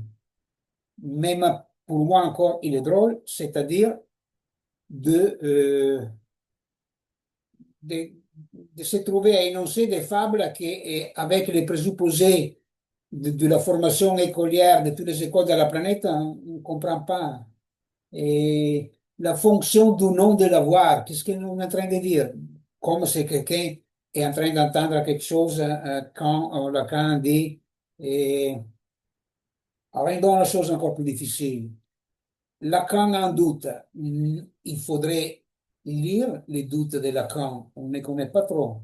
Même pour moi encore, il est drôle, c'est-à-dire de, euh, de, de se trouver à énoncer des fables qui, avec les présupposés de la formation écolière de toutes les écoles de la planète, on ne comprend pas. Et la fonction du nom de l'avoir, qu'est-ce qu'on est en train de dire? Comme si quelqu'un est en train d'entendre quelque chose quand Lacan dit, et rendons la chose encore plus difficile. Lacan en doute. Il faudrait lire les doutes de Lacan. On ne connaît pas trop.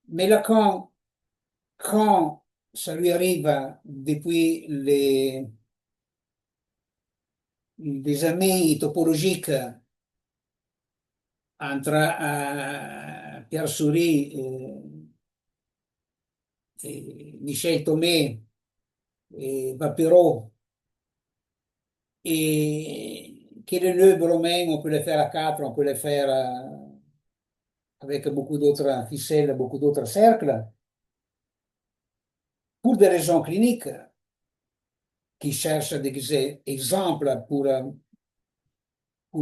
Mais Lacan, quand ça lui arrive depuis les amis topologiques entre Pierre Souris et Michel Thomé et Papero, et que les nœuds romains, on peut les faire à quatre, on peut les faire avec beaucoup d'autres ficelles, beaucoup d'autres cercles, pour des raisons cliniques, qui cherchent des exemples pour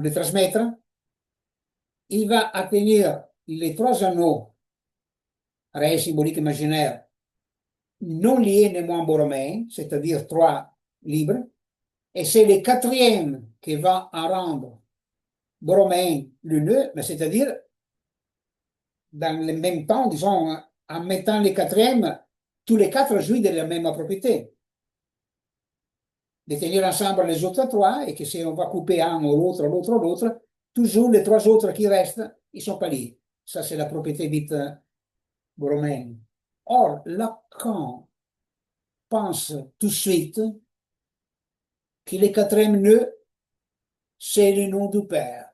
les transmettre, il va atteindre les trois anneaux réels symboliques imaginaires non liés néanmoins borroméens, c'est-à-dire trois libres, et c'est le quatrième qui va en rendre borroméen le nœud, mais c'est-à-dire dans le même temps, disons, en mettant les quatrièmes, tous les quatre jouissent de la même propriété. De tenir ensemble les autres trois et que si on va couper un ou l'autre, toujours les trois autres qui restent, ils sont pas liés. Ça, c'est la propriété dite romaine. Or, Lacan pense tout de suite que le quatrième nœud, c'est le nom du père.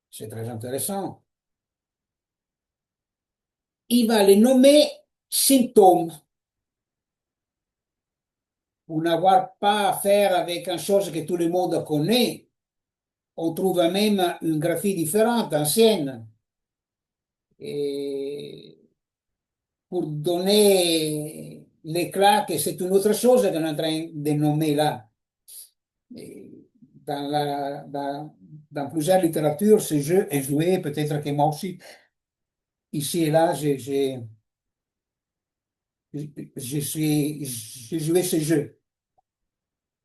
C'est très intéressant. Il va les nommer symptômes pour n'avoir pas affaire avec une chose que tout le monde connaît. On trouve même une graphie différente, ancienne. Et pour donner l'éclat que c'est une autre chose qu'on est en train de nommer là. Et dans plusieurs littératures, ce jeu est joué, peut-être que moi aussi, ici et là, j'ai joué ce jeu.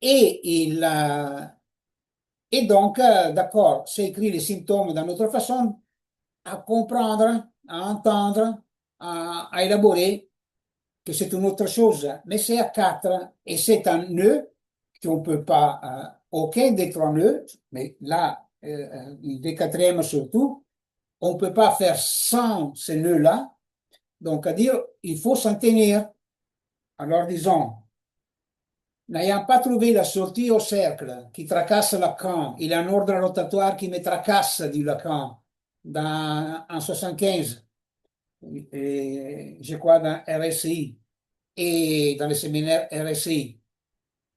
Et, et donc, d'accord, c'est écrit les symptômes d'une autre façon à comprendre, à entendre, à élaborer que c'est une autre chose, mais c'est à quatre et c'est un nœud qu'on ne peut pas, aucun des trois nœuds, mais là, le quatrième surtout, on ne peut pas faire sans ce nœud-là Donc, à dire, il faut s'en tenir. Alors, disons, n'ayant pas trouvé la sortie au cercle qui tracasse Lacan, il y a un ordre rotatoire qui me tracasse, dit Lacan, en 75, et, je crois dans RSI et dans le séminaire RSI.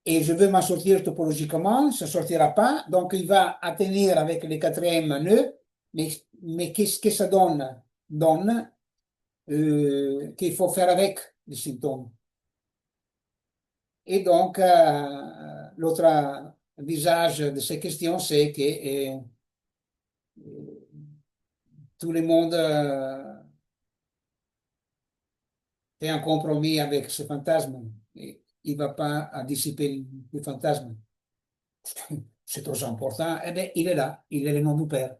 Et je veux m'en sortir topologiquement, ça ne sortira pas. Donc, il va atteindre avec le quatrième nœud, mais qu'est-ce que ça donne? Donne qu'il faut faire avec les symptômes. Et donc, l'autre visage de ces questions, c'est que tout le monde fait un compromis avec ce fantasme. Et il ne va pas à dissiper le fantasme. C'est trop important. Eh bien, il est là. Il est le nom du Père.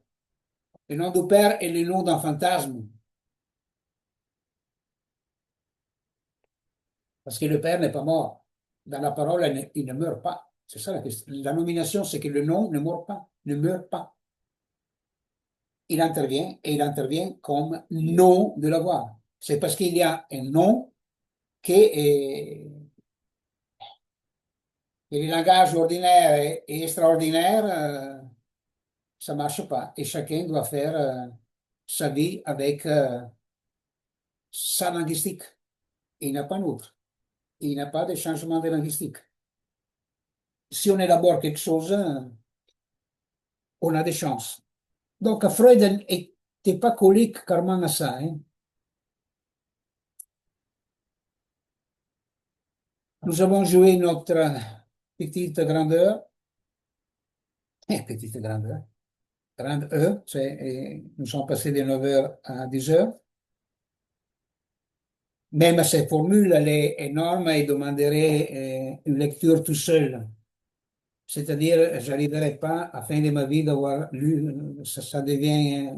Le nom du Père est le nom d'un fantasme. Parce que le Père n'est pas mort. Dans la parole, il ne meurt pas. C'est ça la question. La nomination, c'est que le nom ne meurt pas. Ne meurt pas. Il intervient et il intervient comme nom de la voix. C'est parce qu'il y a un nom que les langages ordinaires et extraordinaires, ça ne marche pas. Et chacun doit faire sa vie avec sa linguistique. Il n'y a pas d'autre. Il n'y a pas de changement de linguistique. Si on élabore quelque chose, on a des chances. Donc, Freud n'était pas colique carrément à ça. Hein. Nous avons joué notre petite grandeur, petite grandeur, grande E, nous sommes passés de 9 heures à 10 heures. Même cette formule, elle est énorme et demanderait une lecture tout seul. C'est-à-dire, je n'arriverai pas à la fin de ma vie d'avoir lu, ça devient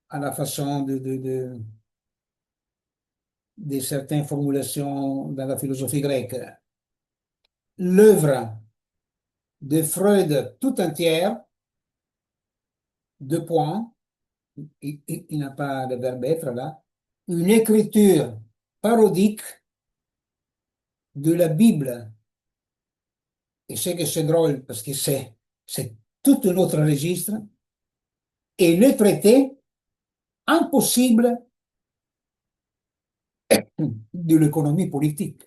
à la façon de certaines formulations dans la philosophie grecque. L'œuvre de Freud tout entière, deux points, il n'a pas de verbe être là, une écriture parodique de la Bible. Et c'est que c'est drôle parce que c'est tout un autre registre. Et le traité impossible de l'économie politique.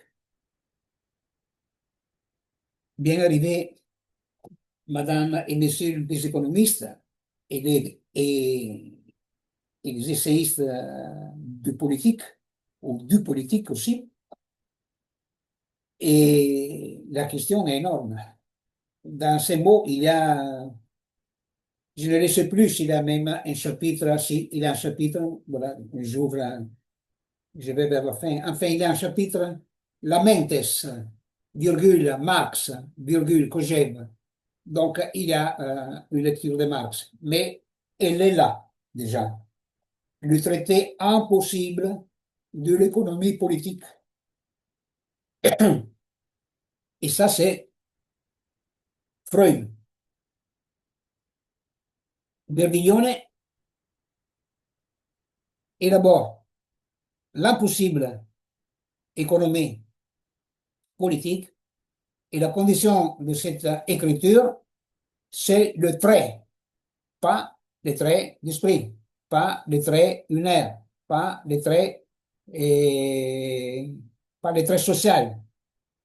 Bien arrivé, madame et messieurs les économistes et les essayistes de politique, ou du politique aussi. Et la question est énorme. Dans ces mots, il y a, je ne le sais plus s'il y a même un chapitre, s'il y a un chapitre, voilà, j'ouvre, je vais vers la fin. Enfin, il y a un chapitre, la mentes, virgule, Marx, virgule, Kojève. Donc, il y a une lecture de Marx, mais elle est là, déjà. Le traité impossible de l'économie politique. Et ça, c'est Freud. Berdiglione élabore l'impossible économie politique et la condition de cette écriture, c'est le trait, pas le trait d'esprit, pas le trait lunaire, pas le trait, et, pas le trait social,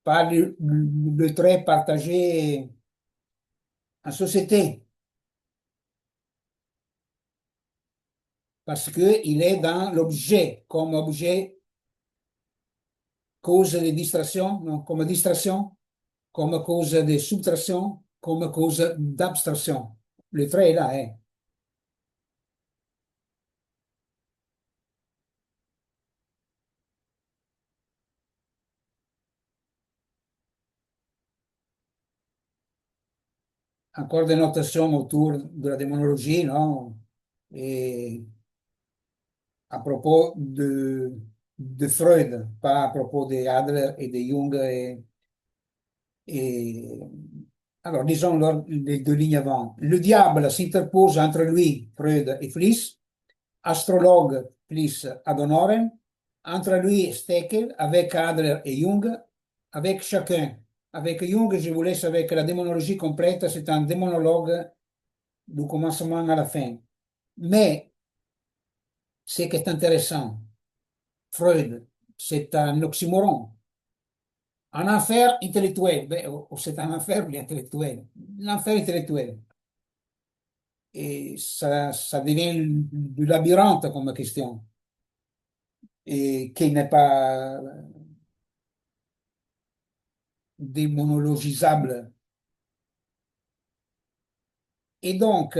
pas le trait partagé en société, parce qu'il est dans l'objet, comme objet, cause de distraction, non, comme distraction, comme cause de subtraction, comme cause d'abstraction. Le trait est là, hein. Encore des notations autour de la démonologie, non? Et à propos de Freud, pas à propos de Adler et de Jung. Et alors, disons les deux lignes avant. Le diable s'interpose entre lui, Freud, et Fliss, astrologue plus ad honorem, entre lui et Steckel, avec Adler et Jung, avec chacun. Avec Jung, je vous laisse avec la démonologie complète, c'est un démonologue du commencement à la fin. Mais ce qui est intéressant, Freud, c'est un oxymoron. Un enfer intellectuel, c'est un enfer intellectuel, l'enfer intellectuel. Et ça devient du labyrinthe comme question, et qui n'est pas démonologisable. Et donc,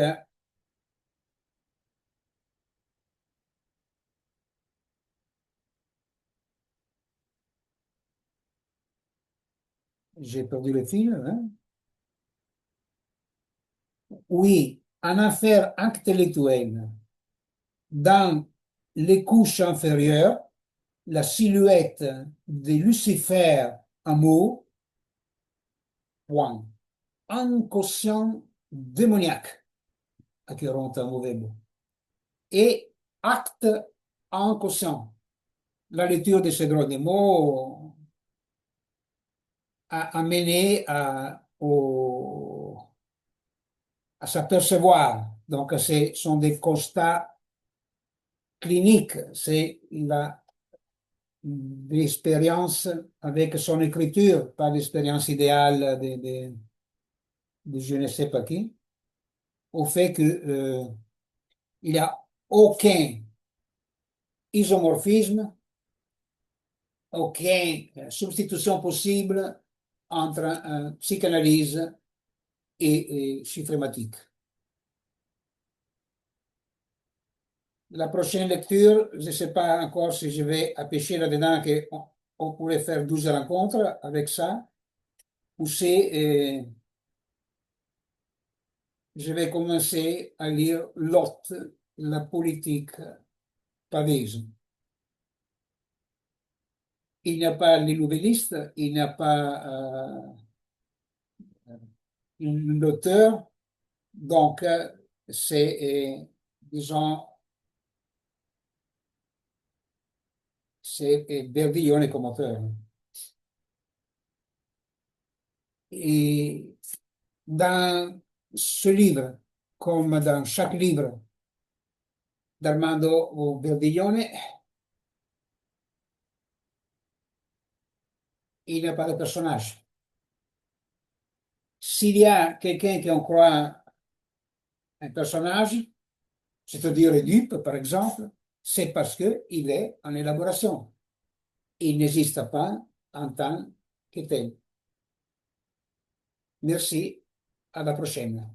j'ai perdu le fil, hein. Oui, un enfer intellectuel dans les couches inférieures, la silhouette de Lucifer en mots, point. Un quotient démoniaque, acquérant un mauvais mot, et acte en quotient. La lecture de ces drôles de mots a amené à s'apercevoir. Donc, ce sont des constats cliniques. C'est l'expérience avec son écriture, pas l'expérience idéale de je ne sais pas qui, au fait que, il n'y a aucun isomorphisme, aucune substitution possible entre psychanalyse et chiffrématique. La prochaine lecture, je ne sais pas encore si je vais pêcher là-dedans qu'on pourrait faire 12 rencontres avec ça, ou si je vais commencer à lire Lot, la politique pavese. Il n'y a pas les nouvellistes, il n'y a pas l'auteur, donc c'est, disons, c'est Verdillon comme auteur. Et dans ce livre, comme dans chaque livre d'Armando Verdillone, il n'y a pas de personnage. S'il y a quelqu'un qui en croit un personnage, c'est-à-dire Oedipe, par exemple, c'est parce qu'il est en élaboration. Il n'existe pas en tant que tel. Merci, à la prochaine.